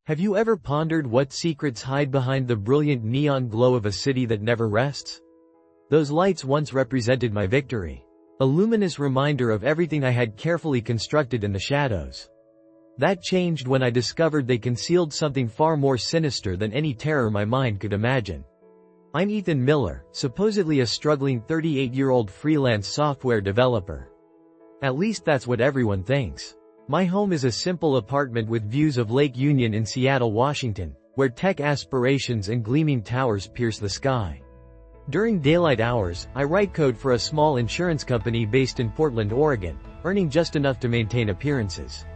Have you ever pondered what secrets hide behind the brilliant neon glow of a city that never rests? Those lights once represented my victory. A luminous reminder of everything I had carefully constructed in the shadows. That changed when I discovered they concealed something far more sinister than any terror my mind could imagine. I'm Ethan Miller, supposedly a struggling 38-year-old freelance software developer. At least that's what everyone thinks. My home is a simple apartment with views of Lake Union in Seattle, Washington, where tech aspirations and gleaming towers pierce the sky. During daylight hours, I write code for a small insurance company based in Portland, Oregon, earning just enough to maintain appearances.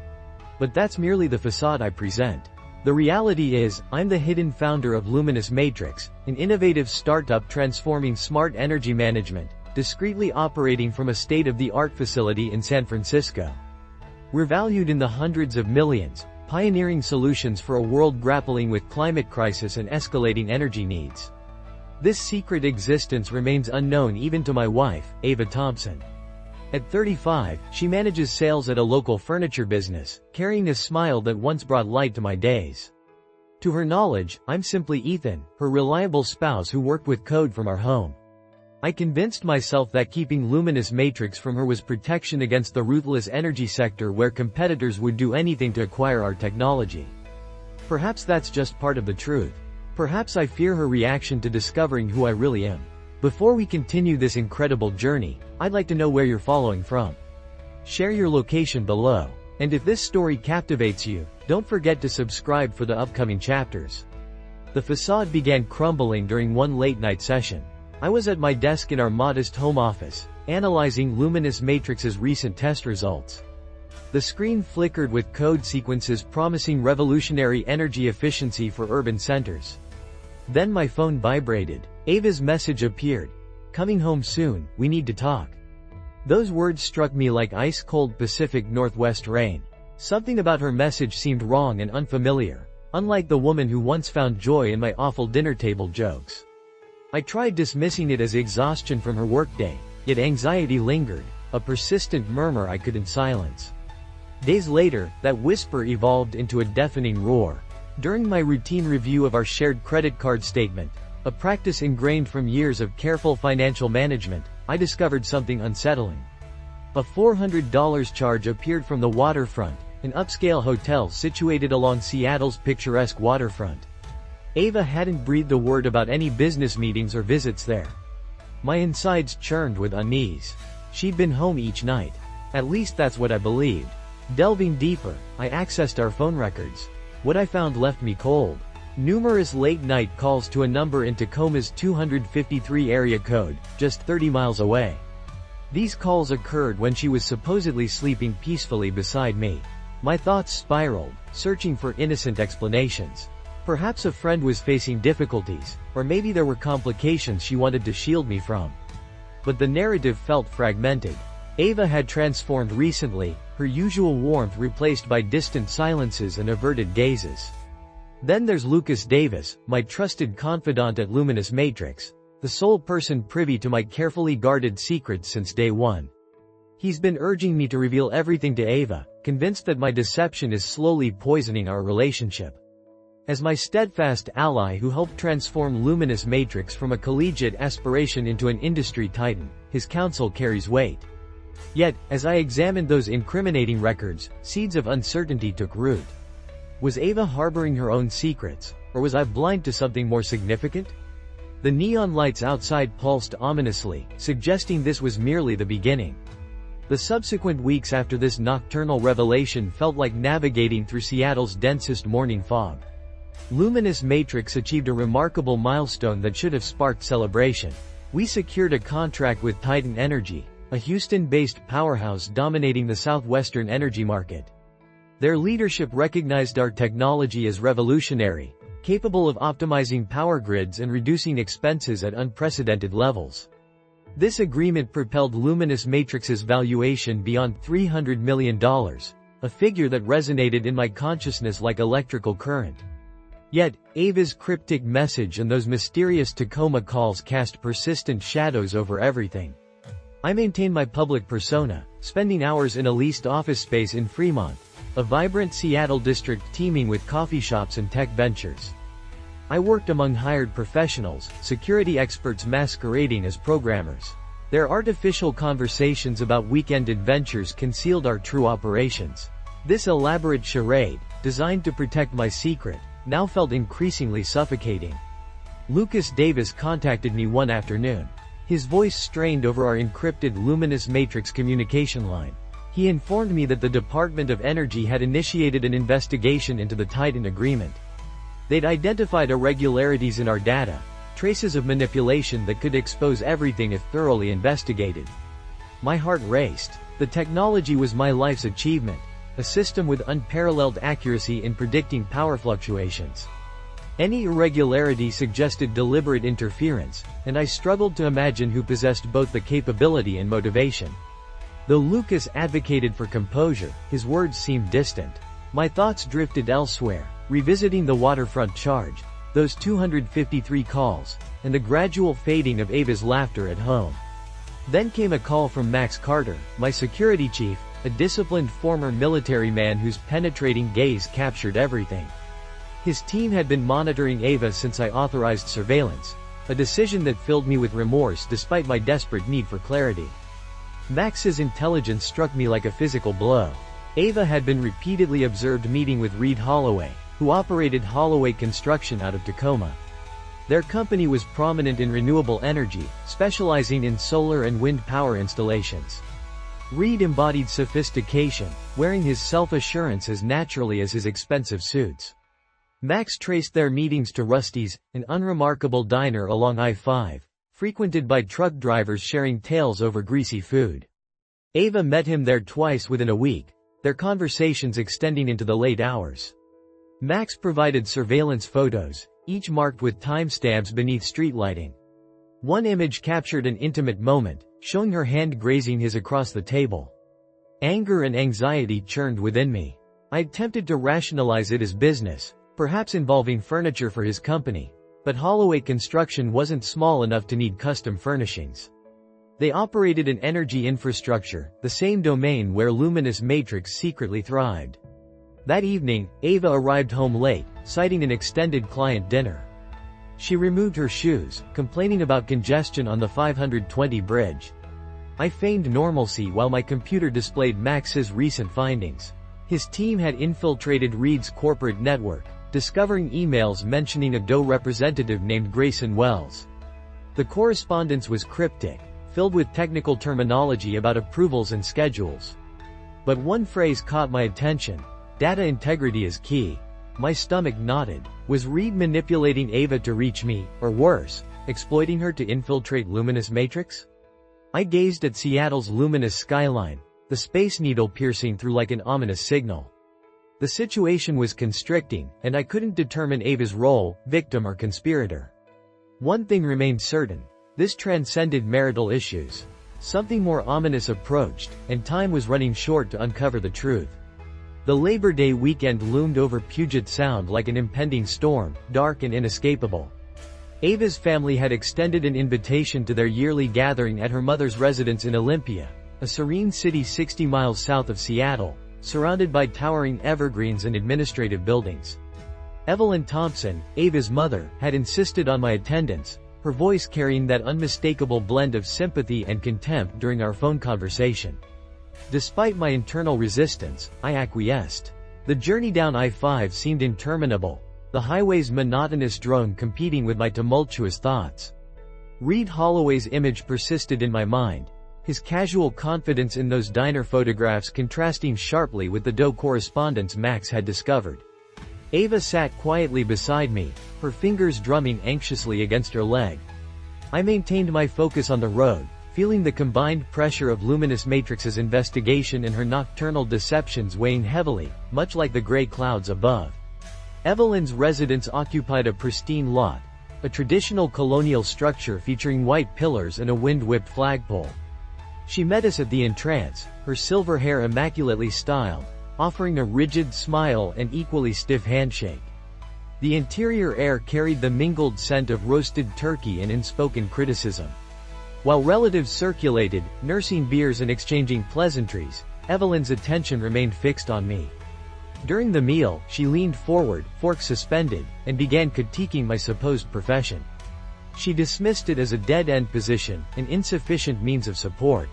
But that's merely the facade I present. The reality is, I'm the hidden founder of Luminous Matrix, an innovative startup transforming smart energy management, discreetly operating from a state-of-the-art facility in San Francisco. We're valued in the hundreds of millions, pioneering solutions for a world grappling with climate crisis and escalating energy needs. This secret existence remains unknown even to my wife, Ava Thompson. At 35, she manages sales at a local furniture business, carrying a smile that once brought light to my days. To her knowledge, I'm simply Ethan, her reliable spouse who worked with code from our home. I convinced myself that keeping Luminous Matrix from her was protection against the ruthless energy sector where competitors would do anything to acquire our technology. Perhaps that's just part of the truth. Perhaps I fear her reaction to discovering who I really am. Before we continue this incredible journey, I'd like to know where you're following from. Share your location below. And if this story captivates you, don't forget to subscribe for the upcoming chapters. The facade began crumbling during one late-night session. I was at my desk in our modest home office, analyzing Luminous Matrix's recent test results. The screen flickered with code sequences promising revolutionary energy efficiency for urban centers. Then my phone vibrated. Ava's message appeared. "Coming home soon, we need to talk." Those words struck me like ice-cold Pacific Northwest rain. Something about her message seemed wrong and unfamiliar, unlike the woman who once found joy in my awful dinner table jokes. I tried dismissing it as exhaustion from her workday, yet anxiety lingered, a persistent murmur I couldn't silence. Days later, that whisper evolved into a deafening roar. During my routine review of our shared credit card statement, a practice ingrained from years of careful financial management, I discovered something unsettling. A $400 charge appeared from the Waterfront, an upscale hotel situated along Seattle's picturesque waterfront. Ava hadn't breathed a word about any business meetings or visits there. My insides churned with unease. She'd been home each night. At least that's what I believed. Delving deeper, I accessed our phone records. What I found left me cold. Numerous late-night calls to a number in Tacoma's 253 area code, just 30 miles away. These calls occurred when she was supposedly sleeping peacefully beside me. My thoughts spiraled, searching for innocent explanations. Perhaps a friend was facing difficulties, or maybe there were complications she wanted to shield me from. But the narrative felt fragmented. Ava had transformed recently, her usual warmth replaced by distant silences and averted gazes. Then there's Lucas Davis, my trusted confidant at Luminous Matrix, the sole person privy to my carefully guarded secrets since day one. He's been urging me to reveal everything to Ava, convinced that my deception is slowly poisoning our relationship. As my steadfast ally who helped transform Luminous Matrix from a collegiate aspiration into an industry titan, his counsel carries weight. Yet, as I examined those incriminating records, seeds of uncertainty took root. Was Ava harboring her own secrets, or was I blind to something more significant? The neon lights outside pulsed ominously, suggesting this was merely the beginning. The subsequent weeks after this nocturnal revelation felt like navigating through Seattle's densest morning fog. Luminous Matrix achieved a remarkable milestone that should have sparked celebration. We secured a contract with Titan Energy, a Houston-based powerhouse dominating the southwestern energy market. Their leadership recognized our technology as revolutionary, capable of optimizing power grids and reducing expenses at unprecedented levels. This agreement propelled Luminous Matrix's valuation beyond $300 million, a figure that resonated in my consciousness like electrical current. Yet, Ava's cryptic message and those mysterious Tacoma calls cast persistent shadows over everything. I maintain my public persona, spending hours in a leased office space in Fremont, a vibrant Seattle district teeming with coffee shops and tech ventures. I worked among hired professionals, security experts masquerading as programmers. Their artificial conversations about weekend adventures concealed our true operations. This elaborate charade, designed to protect my secret, now felt increasingly suffocating. Lucas Davis contacted me one afternoon. His voice strained over our encrypted luminous matrix communication line. He informed me that the Department of Energy had initiated an investigation into the Titan agreement. They'd identified irregularities in our data, traces of manipulation that could expose everything if thoroughly investigated. My heart raced. The technology was my life's achievement, a system with unparalleled accuracy in predicting power fluctuations. Any irregularity suggested deliberate interference, and I struggled to imagine who possessed both the capability and motivation. Though Lucas advocated for composure, his words seemed distant. My thoughts drifted elsewhere, revisiting the waterfront charge, those 253 calls, and the gradual fading of Ava's laughter at home. Then came a call from Max Carter, my security chief, a disciplined former military man whose penetrating gaze captured everything. His team had been monitoring Ava since I authorized surveillance, a decision that filled me with remorse despite my desperate need for clarity. Max's intelligence struck me like a physical blow. Ava had been repeatedly observed meeting with Reed Holloway, who operated Holloway Construction out of Tacoma. Their company was prominent in renewable energy, specializing in solar and wind power installations. Reed embodied sophistication, wearing his self-assurance as naturally as his expensive suits. Max traced their meetings to Rusty's, an unremarkable diner along I-5, frequented by truck drivers sharing tales over greasy food. Ava met him there twice within a week, their conversations extending into the late hours. Max provided surveillance photos, each marked with timestamps beneath street lighting. One image captured an intimate moment, showing her hand grazing his across the table. Anger and anxiety churned within me. I attempted to rationalize it as business, perhaps involving furniture for his company, but Holloway Construction wasn't small enough to need custom furnishings. They operated an energy infrastructure, the same domain where Luminous Matrix secretly thrived. That evening, Ava arrived home late, citing an extended client dinner. She removed her shoes, complaining about congestion on the 520 bridge. I feigned normalcy while my computer displayed Max's recent findings. His team had infiltrated Reed's corporate network, discovering emails mentioning a DOE representative named Grayson Wells. The correspondence was cryptic, filled with technical terminology about approvals and schedules. But one phrase caught my attention: data integrity is key. My stomach knotted. Was Reed manipulating Ava to reach me, or worse, exploiting her to infiltrate Luminous Matrix? I gazed at Seattle's luminous skyline, the Space Needle piercing through like an ominous signal. The situation was constricting, and I couldn't determine Ava's role, victim or conspirator. One thing remained certain: this transcended marital issues. Something more ominous approached, and time was running short to uncover the truth. The Labor Day weekend loomed over Puget Sound like an impending storm, dark and inescapable. Ava's family had extended an invitation to their yearly gathering at her mother's residence in Olympia, a serene city 60 miles south of Seattle, surrounded by towering evergreens and administrative buildings. Evelyn Thompson, Ava's mother, had insisted on my attendance, her voice carrying that unmistakable blend of sympathy and contempt during our phone conversation. Despite my internal resistance, I acquiesced. The journey down I-5 seemed interminable, the highway's monotonous drone competing with my tumultuous thoughts. Reed Holloway's image persisted in my mind, his casual confidence in those diner photographs contrasting sharply with the DOE correspondence Max had discovered. Ava sat quietly beside me, her fingers drumming anxiously against her leg. I maintained my focus on the road, feeling the combined pressure of Luminous Matrix's investigation and her nocturnal deceptions weighing heavily, much like the gray clouds above. Evelyn's residence occupied a pristine lot, a traditional colonial structure featuring white pillars and a wind-whipped flagpole. She met us at the entrance, her silver hair immaculately styled, offering a rigid smile and equally stiff handshake. The interior air carried the mingled scent of roasted turkey and unspoken criticism. While relatives circulated, nursing beers and exchanging pleasantries, Evelyn's attention remained fixed on me. During the meal, she leaned forward, fork suspended, and began critiquing my supposed profession. She dismissed it as a dead-end position, an insufficient means of support.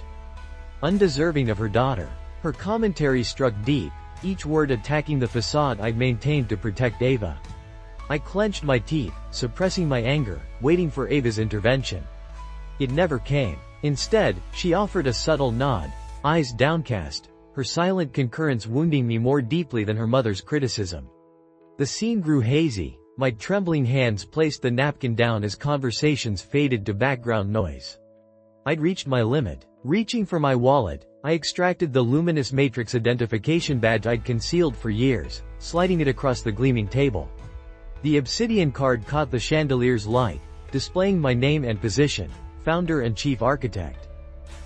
Undeserving of her daughter. Her commentary struck deep, each word attacking the facade I'd maintained to protect Ava. I clenched my teeth, suppressing my anger, waiting for Ava's intervention. It never came. Instead, she offered a subtle nod, eyes downcast, her silent concurrence wounding me more deeply than her mother's criticism. The scene grew hazy, my trembling hands placed the napkin down as conversations faded to background noise. I'd reached my limit. Reaching for my wallet, I extracted the luminous matrix identification badge I'd concealed for years, sliding it across the gleaming table. The obsidian card caught the chandelier's light, displaying my name and position, founder and chief architect.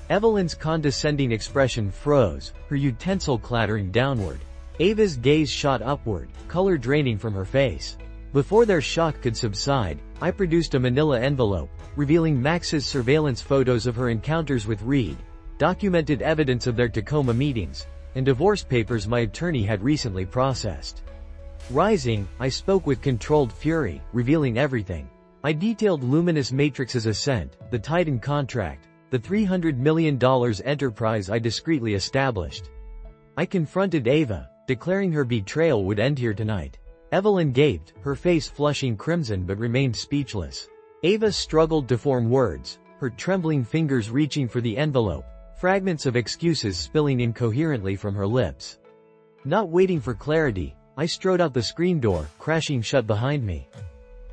Evelyn's condescending expression froze, her utensil clattering downward. Ava's gaze shot upward, color draining from her face. Before their shock could subside, I produced a manila envelope, revealing Max's surveillance photos of her encounters with Reed, documented evidence of their Tacoma meetings, and divorce papers my attorney had recently processed. Rising, I spoke with controlled fury, revealing everything. I detailed Luminous Matrix's ascent, the Titan contract, the $300 million enterprise I discreetly established. I confronted Ava, declaring her betrayal would end here tonight. Evelyn gaped, her face flushing crimson but remained speechless. Ava struggled to form words, her trembling fingers reaching for the envelope, fragments of excuses spilling incoherently from her lips. Not waiting for clarity, I strode out the screen door, crashing shut behind me.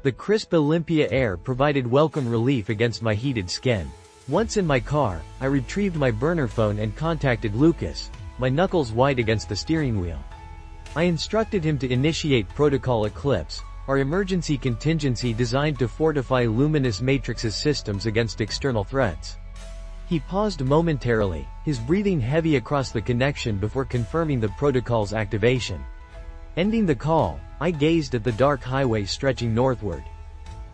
The crisp Olympia air provided welcome relief against my heated skin. Once in my car, I retrieved my burner phone and contacted Lucas, my knuckles white against the steering wheel. I instructed him to initiate Protocol Eclipse, our emergency contingency designed to fortify Luminous Matrix's systems against external threats. He paused momentarily, his breathing heavy across the connection before confirming the protocol's activation. Ending the call, I gazed at the dark highway stretching northward.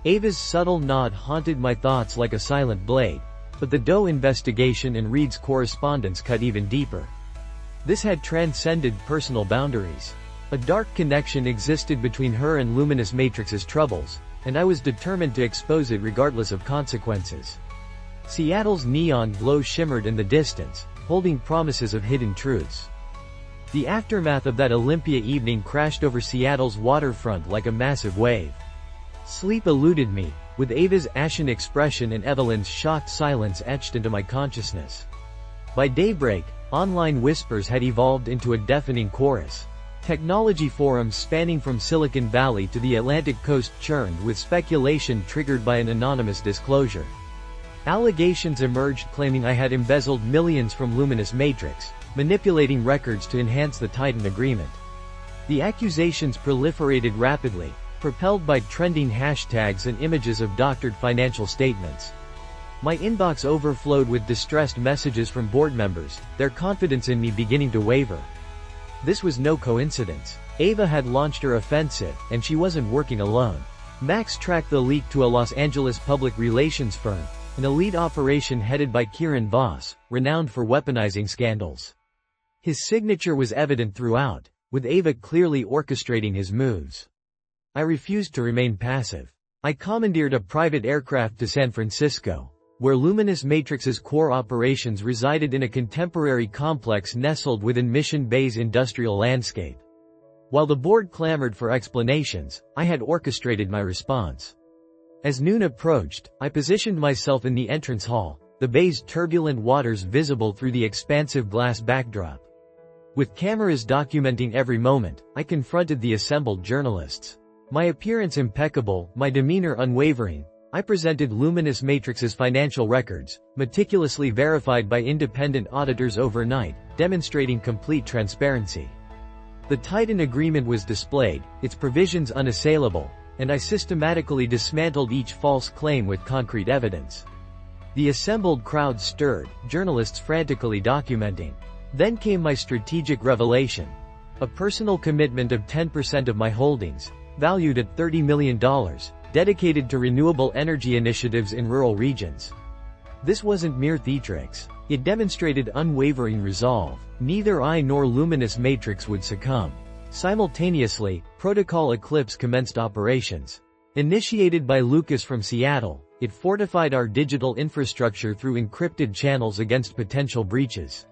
Ava's subtle nod haunted my thoughts like a silent blade, but the Doe investigation and Reed's correspondence cut even deeper. This had transcended personal boundaries. A dark connection existed between her and Luminous Matrix's troubles, and I was determined to expose it regardless of consequences. Seattle's neon glow shimmered in the distance, holding promises of hidden truths. The aftermath of that Olympia evening crashed over Seattle's waterfront like a massive wave. Sleep eluded me, with Ava's ashen expression and Evelyn's shocked silence etched into my consciousness. By daybreak, online whispers had evolved into a deafening chorus. Technology forums spanning from Silicon Valley to the Atlantic coast churned with speculation triggered by an anonymous disclosure. Allegations emerged claiming I had embezzled millions from Luminous Matrix, manipulating records to enhance the Titan agreement. The accusations proliferated rapidly, propelled by trending hashtags and images of doctored financial statements. My inbox overflowed with distressed messages from board members, their confidence in me beginning to waver. This was no coincidence. Ava had launched her offensive, and she wasn't working alone. Max tracked the leak to a Los Angeles public relations firm, an elite operation headed by Kieran Voss, renowned for weaponizing scandals. His signature was evident throughout, with Ava clearly orchestrating his moves. I refused to remain passive. I commandeered a private aircraft to San Francisco, where Luminous Matrix's core operations resided in a contemporary complex nestled within Mission Bay's industrial landscape. While the board clamored for explanations, I had orchestrated my response. As noon approached, I positioned myself in the entrance hall, the bay's turbulent waters visible through the expansive glass backdrop. With cameras documenting every moment, I confronted the assembled journalists. My appearance impeccable, my demeanor unwavering, I presented Luminous Matrix's financial records, meticulously verified by independent auditors overnight, demonstrating complete transparency. The Titan agreement was displayed, its provisions unassailable, and I systematically dismantled each false claim with concrete evidence. The assembled crowd stirred, journalists frantically documenting. Then came my strategic revelation. A personal commitment of 10% of my holdings, valued at $30 million, dedicated to renewable energy initiatives in rural regions. This wasn't mere theatrics. It demonstrated unwavering resolve. Neither I nor Luminous Matrix would succumb. Simultaneously, Protocol Eclipse commenced operations. Initiated by Lucas from Seattle, it fortified our digital infrastructure through encrypted channels against potential breaches.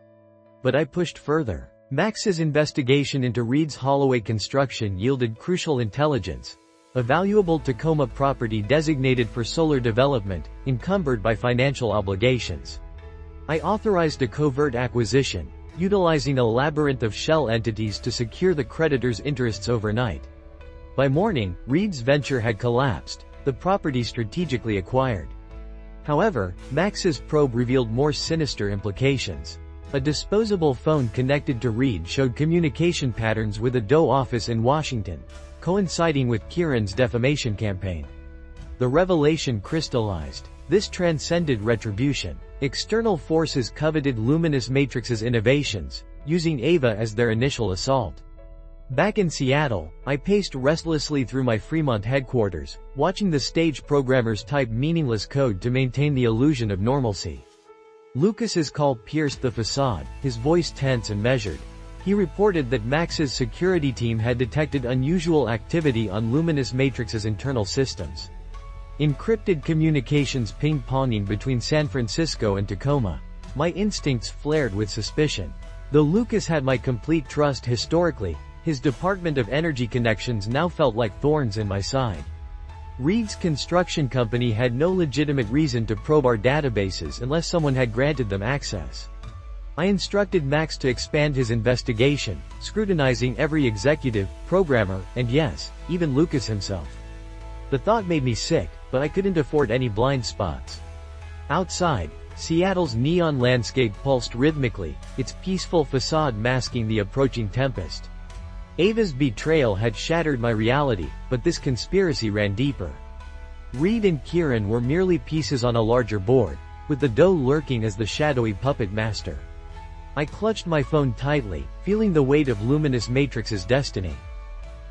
But I pushed further. Max's investigation into Reed's Holloway construction yielded crucial intelligence, a valuable Tacoma property designated for solar development, encumbered by financial obligations. I authorized a covert acquisition, utilizing a labyrinth of shell entities to secure the creditor's interests overnight. By morning, Reed's venture had collapsed, the property strategically acquired. However, Max's probe revealed more sinister implications. A disposable phone connected to Reed showed communication patterns with a Doe office in Washington, coinciding with Kieran's defamation campaign. The revelation crystallized. This transcended retribution. External forces coveted Luminous Matrix's innovations, using Ava as their initial assault. Back in Seattle, I paced restlessly through my Fremont headquarters, watching the stage programmers type meaningless code to maintain the illusion of normalcy. Lucas's call pierced the facade, his voice tense and measured. He reported that Max's security team had detected unusual activity on Luminous Matrix's internal systems. Encrypted communications ping-ponging between San Francisco and Tacoma. My instincts flared with suspicion. Though Lucas had my complete trust historically, his Department of Energy connections now felt like thorns in my side. Reed's construction company had no legitimate reason to probe our databases unless someone had granted them access. I instructed Max to expand his investigation, scrutinizing every executive, programmer, and yes, even Lucas himself. The thought made me sick, but I couldn't afford any blind spots. Outside, Seattle's neon landscape pulsed rhythmically, its peaceful facade masking the approaching tempest. Ava's betrayal had shattered my reality, but this conspiracy ran deeper. Reed and Kieran were merely pieces on a larger board, with the Doe lurking as the shadowy puppet master. I clutched my phone tightly, feeling the weight of Luminous Matrix's destiny.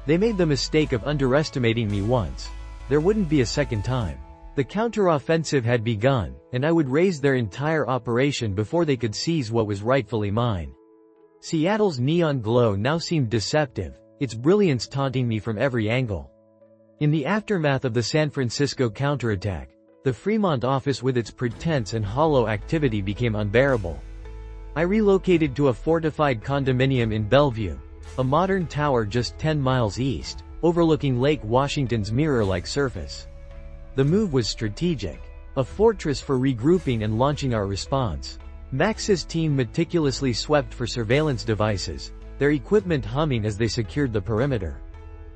They made the mistake of underestimating me once. There wouldn't be a second time. The counteroffensive had begun, and I would raise their entire operation before they could seize what was rightfully mine. Seattle's neon glow now seemed deceptive, its brilliance taunting me from every angle. In the aftermath of the San Francisco counterattack, the Fremont office with its pretense and hollow activity became unbearable. I relocated to a fortified condominium in Bellevue, a modern tower just 10 miles east, overlooking Lake Washington's mirror-like surface. The move was strategic, a fortress for regrouping and launching our response. Max's team meticulously swept for surveillance devices, their equipment humming as they secured the perimeter.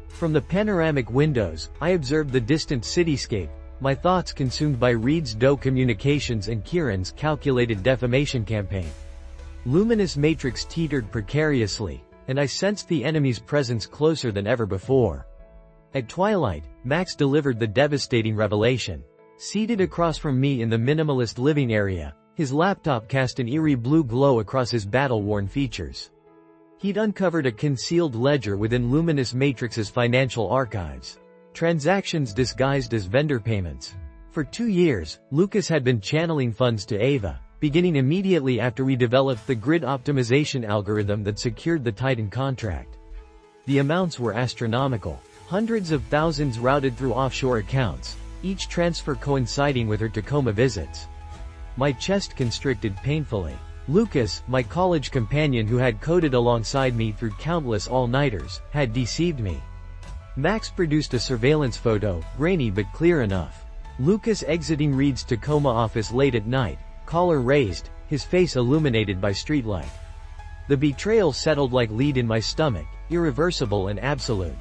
From the panoramic windows, I observed the distant cityscape, my thoughts consumed by Reed's Doe communications and Kieran's calculated defamation campaign. Luminous Matrix teetered precariously, and I sensed the enemy's presence closer than ever before. At twilight, Max delivered the devastating revelation. Seated across from me in the minimalist living area, his laptop cast an eerie blue glow across his battle-worn features. He'd uncovered a concealed ledger within Luminous Matrix's financial archives. Transactions disguised as vendor payments. For 2 years, Lucas had been channeling funds to Ava, beginning immediately after we developed the grid optimization algorithm that secured the Titan contract. The amounts were astronomical. Hundreds of thousands routed through offshore accounts, each transfer coinciding with her Tacoma visits. My chest constricted painfully. Lucas, my college companion who had coded alongside me through countless all-nighters, had deceived me. Max produced a surveillance photo, grainy but clear enough. Lucas exiting Reed's Tacoma office late at night, collar raised, his face illuminated by streetlight. The betrayal settled like lead in my stomach, irreversible and absolute.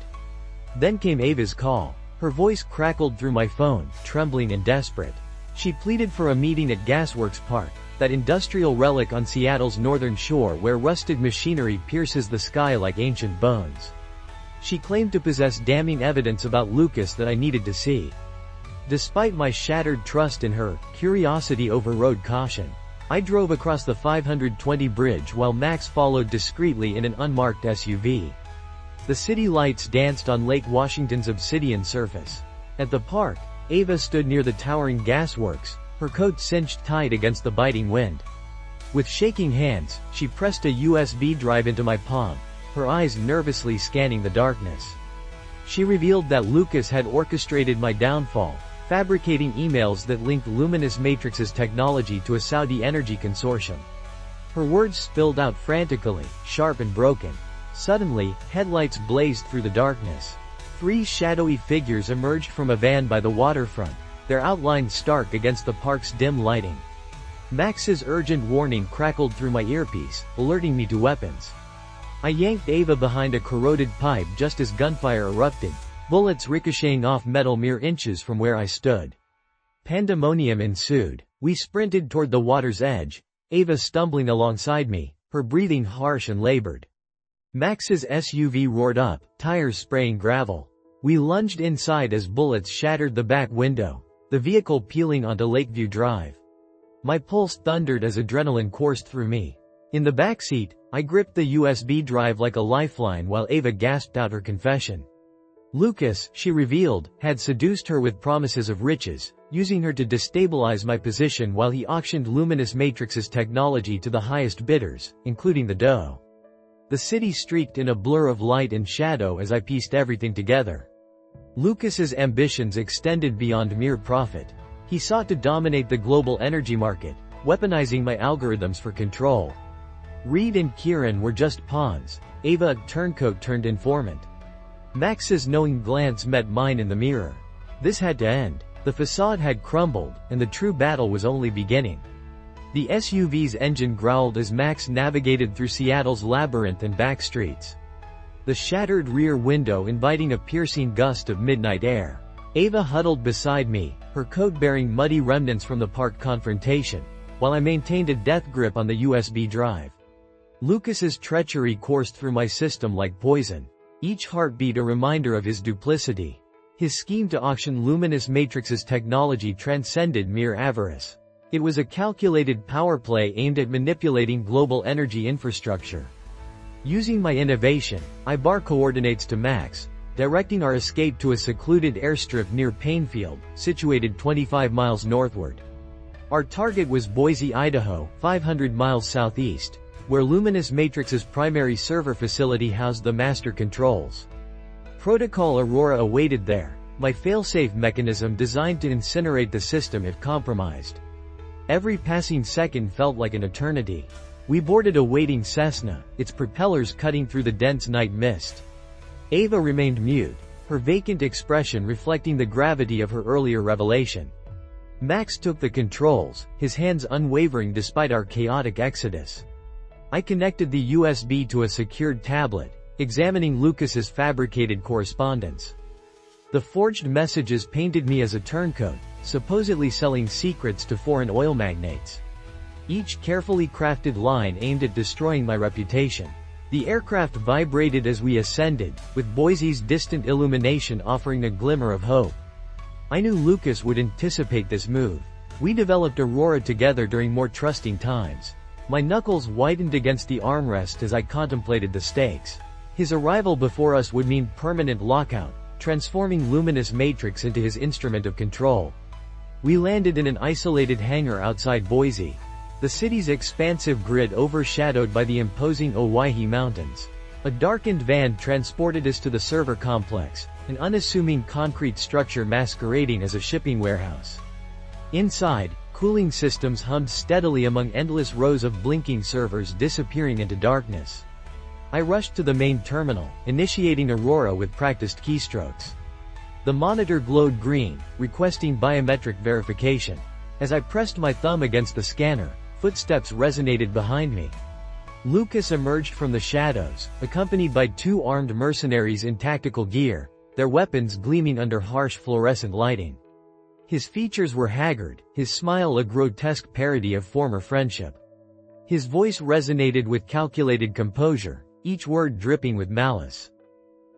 Then came Ava's call. Her voice crackled through my phone, trembling and desperate. She pleaded for a meeting at Gasworks Park, that industrial relic on Seattle's northern shore where rusted machinery pierces the sky like ancient bones. She claimed to possess damning evidence about Lucas that I needed to see. Despite my shattered trust in her, curiosity overrode caution. I drove across the 520 bridge while Max followed discreetly in an unmarked SUV. The city lights danced on Lake Washington's obsidian surface. At the park, Ava stood near the towering gasworks, her coat cinched tight against the biting wind. With shaking hands, she pressed a USB drive into my palm, her eyes nervously scanning the darkness. She revealed that Lucas had orchestrated my downfall, fabricating emails that linked Luminous Matrix's technology to a Saudi energy consortium. Her words spilled out frantically, sharp and broken. Suddenly, headlights blazed through the darkness. 3 shadowy figures emerged from a van by the waterfront, their outlines stark against the park's dim lighting. Max's urgent warning crackled through my earpiece, alerting me to weapons. I yanked Ava behind a corroded pipe just as gunfire erupted, bullets ricocheting off metal mere inches from where I stood. Pandemonium ensued. We sprinted toward the water's edge, Ava stumbling alongside me, her breathing harsh and labored. Max's SUV roared up, tires spraying gravel. We lunged inside as bullets shattered the back window, the vehicle peeling onto Lakeview Drive. My pulse thundered as adrenaline coursed through me. In the backseat, I gripped the USB drive like a lifeline while Ava gasped out her confession. Lucas, she revealed, had seduced her with promises of riches, using her to destabilize my position while he auctioned Luminous Matrix's technology to the highest bidders, including the doe. The city streaked in a blur of light and shadow as I pieced everything together. Lucas's ambitions extended beyond mere profit. He sought to dominate the global energy market, weaponizing my algorithms for control. Reed and Kieran were just pawns, Ava a turncoat turned informant. Max's knowing glance met mine in the mirror. This had to end. The facade had crumbled, and the true battle was only beginning. The SUV's engine growled as Max navigated through Seattle's labyrinth and back streets. The shattered rear window inviting a piercing gust of midnight air. Ava huddled beside me, her coat bearing muddy remnants from the park confrontation, while I maintained a death grip on the USB drive. Lucas's treachery coursed through my system like poison, each heartbeat a reminder of his duplicity. His scheme to auction Luminous Matrix's technology transcended mere avarice. It was a calculated power play aimed at manipulating global energy infrastructure. Using my innovation, I bar coordinates to Max, directing our escape to a secluded airstrip near Painfield, situated 25 miles northward. Our target was Boise, Idaho, 500 miles southeast, where Luminous Matrix's primary server facility housed the master controls. Protocol Aurora awaited there, my failsafe mechanism designed to incinerate the system if compromised. Every passing second felt like an eternity. We boarded a waiting Cessna, its propellers cutting through the dense night mist. Ava remained mute, her vacant expression reflecting the gravity of her earlier revelation. Max took the controls, his hands unwavering despite our chaotic exodus. I connected the USB to a secured tablet, examining Lucas's fabricated correspondence. The forged messages painted me as a turncoat, supposedly selling secrets to foreign oil magnates. Each carefully crafted line aimed at destroying my reputation. The aircraft vibrated as we ascended, with Boise's distant illumination offering a glimmer of hope. I knew Lucas would anticipate this move. We developed Aurora together during more trusting times. My knuckles whitened against the armrest as I contemplated the stakes. His arrival before us would mean permanent lockout, transforming Luminous Matrix into his instrument of control. We landed in an isolated hangar outside Boise, the city's expansive grid overshadowed by the imposing Owyhee Mountains. A darkened van transported us to the server complex, an unassuming concrete structure masquerading as a shipping warehouse. Inside, cooling systems hummed steadily among endless rows of blinking servers disappearing into darkness. I rushed to the main terminal, initiating Aurora with practiced keystrokes. The monitor glowed green, requesting biometric verification. As I pressed my thumb against the scanner, footsteps resonated behind me. Lucas emerged from the shadows, accompanied by 2 armed mercenaries in tactical gear, their weapons gleaming under harsh fluorescent lighting. His features were haggard, his smile a grotesque parody of former friendship. His voice resonated with calculated composure, each word dripping with malice.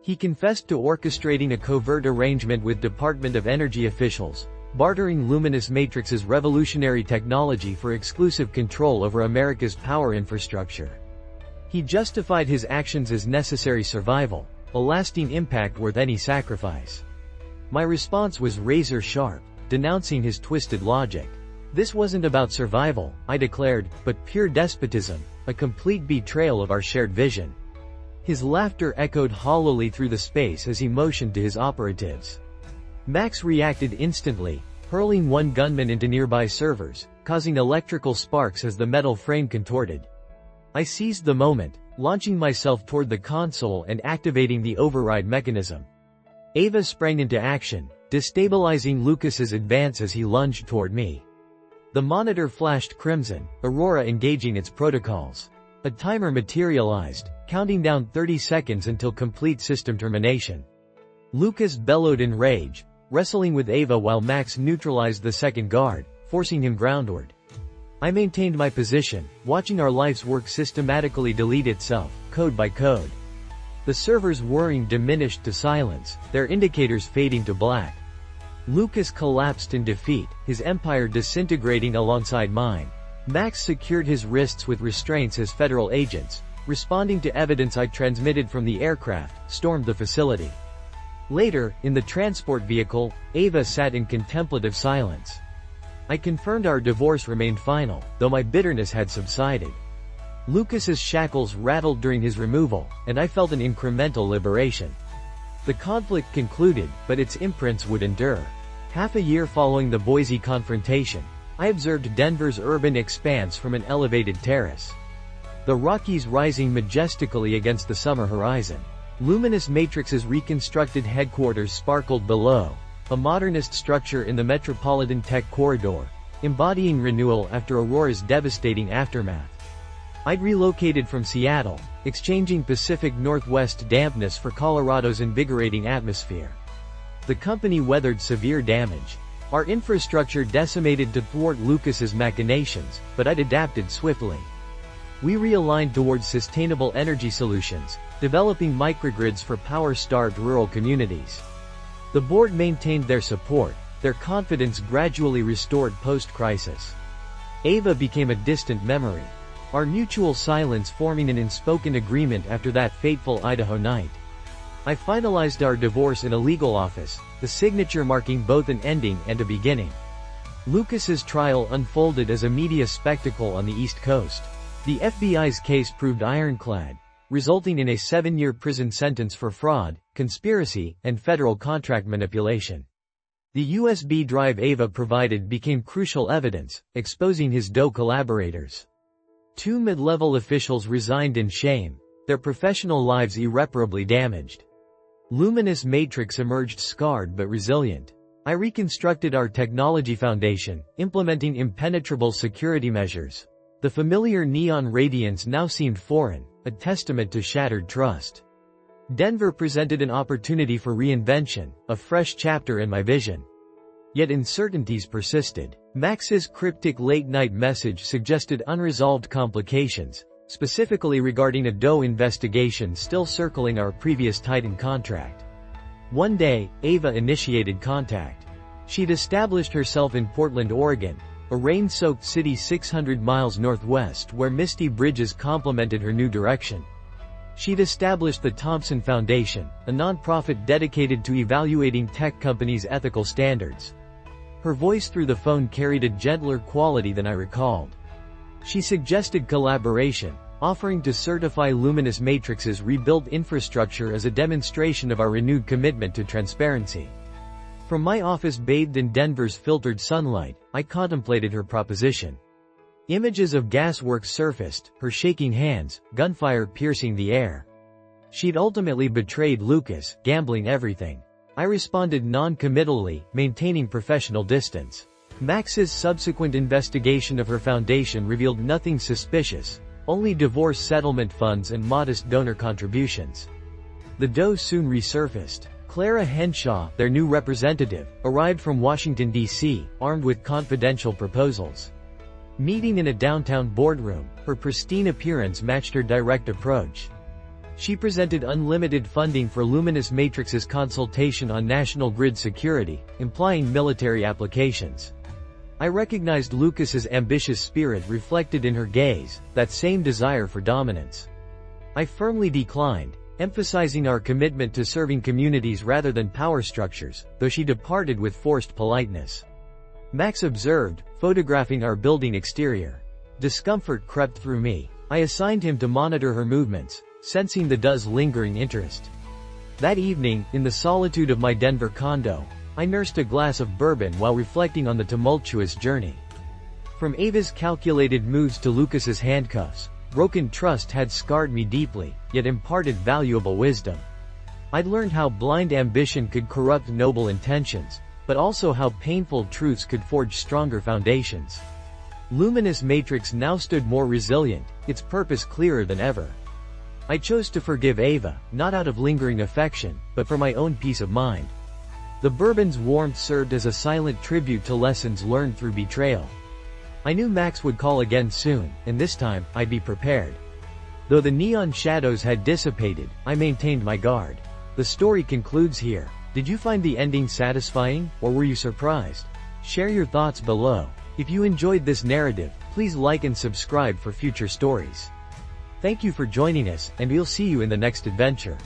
He confessed to orchestrating a covert arrangement with Department of Energy officials, bartering Luminous Matrix's revolutionary technology for exclusive control over America's power infrastructure. He justified his actions as necessary survival, a lasting impact worth any sacrifice. My response was razor sharp, denouncing his twisted logic. This wasn't about survival, I declared, but pure despotism, a complete betrayal of our shared vision. His laughter echoed hollowly through the space as he motioned to his operatives. Max reacted instantly, hurling one gunman into nearby servers, causing electrical sparks as the metal frame contorted. I seized the moment, launching myself toward the console and activating the override mechanism. Ava sprang into action, destabilizing Lucas's advance as he lunged toward me. The monitor flashed crimson, Aurora engaging its protocols. A timer materialized, counting down 30 seconds until complete system termination. Lucas bellowed in rage, wrestling with Ava while Max neutralized the second guard, forcing him groundward. I maintained my position, watching our life's work systematically delete itself, code by code. The server's whirring diminished to silence, their indicators fading to black. Lucas collapsed in defeat, his empire disintegrating alongside mine. Max secured his wrists with restraints as federal agents, responding to evidence I transmitted from the aircraft, stormed the facility. Later, in the transport vehicle, Ava sat in contemplative silence. I confirmed our divorce remained final, though my bitterness had subsided. Lucas's shackles rattled during his removal, and I felt an incremental liberation. The conflict concluded, but its imprints would endure. Half a year following the Boise confrontation, I observed Denver's urban expanse from an elevated terrace. The Rockies rising majestically against the summer horizon. Luminous Matrix's reconstructed headquarters sparkled below, a modernist structure in the Metropolitan Tech Corridor, embodying renewal after Aurora's devastating aftermath. I'd relocated from Seattle, exchanging Pacific Northwest dampness for Colorado's invigorating atmosphere. The company weathered severe damage. Our infrastructure decimated to thwart Lucas's machinations, but I'd adapted swiftly. We realigned towards sustainable energy solutions, developing microgrids for power-starved rural communities. The board maintained their support, their confidence gradually restored post-crisis. Ava became a distant memory, our mutual silence forming an unspoken agreement after that fateful Idaho night. I finalized our divorce in a legal office, the signature marking both an ending and a beginning. Lucas's trial unfolded as a media spectacle on the East Coast. The FBI's case proved ironclad, resulting in a 7-year prison sentence for fraud, conspiracy, and federal contract manipulation. The USB drive Ava provided became crucial evidence, exposing his DOE collaborators. 2 mid-level officials resigned in shame, their professional lives irreparably damaged. Luminous Matrix emerged scarred but resilient. I reconstructed our technology foundation, implementing impenetrable security measures. The familiar neon radiance now seemed foreign, a testament to shattered trust. Denver presented an opportunity for reinvention, a fresh chapter in my vision. Yet uncertainties persisted. Max's cryptic late-night message suggested unresolved complications, specifically regarding a DOE investigation still circling our previous Titan contract. One day, Ava initiated contact. She'd established herself in Portland, Oregon, a rain-soaked city 600 miles northwest where misty bridges complemented her new direction. She'd established the Thompson Foundation, a nonprofit dedicated to evaluating tech companies' ethical standards. Her voice through the phone carried a gentler quality than I recalled. She suggested collaboration, offering to certify Luminous Matrix's rebuilt infrastructure as a demonstration of our renewed commitment to transparency. From my office bathed in Denver's filtered sunlight, I contemplated her proposition. Images of gasworks surfaced, her shaking hands, gunfire piercing the air. She'd ultimately betrayed Lucas, gambling everything. I responded non-committally, maintaining professional distance. Max's subsequent investigation of her foundation revealed nothing suspicious, only divorce settlement funds and modest donor contributions. The DOE soon resurfaced. Clara Henshaw, their new representative, arrived from Washington, D.C., armed with confidential proposals. Meeting in a downtown boardroom, her pristine appearance matched her direct approach. She presented unlimited funding for Luminous Matrix's consultation on national grid security, implying military applications. I recognized Lucas's ambitious spirit reflected in her gaze, that same desire for dominance. I firmly declined, emphasizing our commitment to serving communities rather than power structures, though she departed with forced politeness. Max observed, photographing our building exterior. Discomfort crept through me. I assigned him to monitor her movements, sensing the doe's lingering interest. That evening, in the solitude of my Denver condo, I nursed a glass of bourbon while reflecting on the tumultuous journey. From Ava's calculated moves to Lucas's handcuffs, broken trust had scarred me deeply, yet imparted valuable wisdom. I'd learned how blind ambition could corrupt noble intentions, but also how painful truths could forge stronger foundations. Luminous Matrix now stood more resilient, its purpose clearer than ever. I chose to forgive Ava, not out of lingering affection, but for my own peace of mind. The bourbon's warmth served as a silent tribute to lessons learned through betrayal. I knew Max would call again soon, and this time, I'd be prepared. Though the neon shadows had dissipated, I maintained my guard. The story concludes here. Did you find the ending satisfying, or were you surprised? Share your thoughts below. If you enjoyed this narrative, please like and subscribe for future stories. Thank you for joining us, and we'll see you in the next adventure.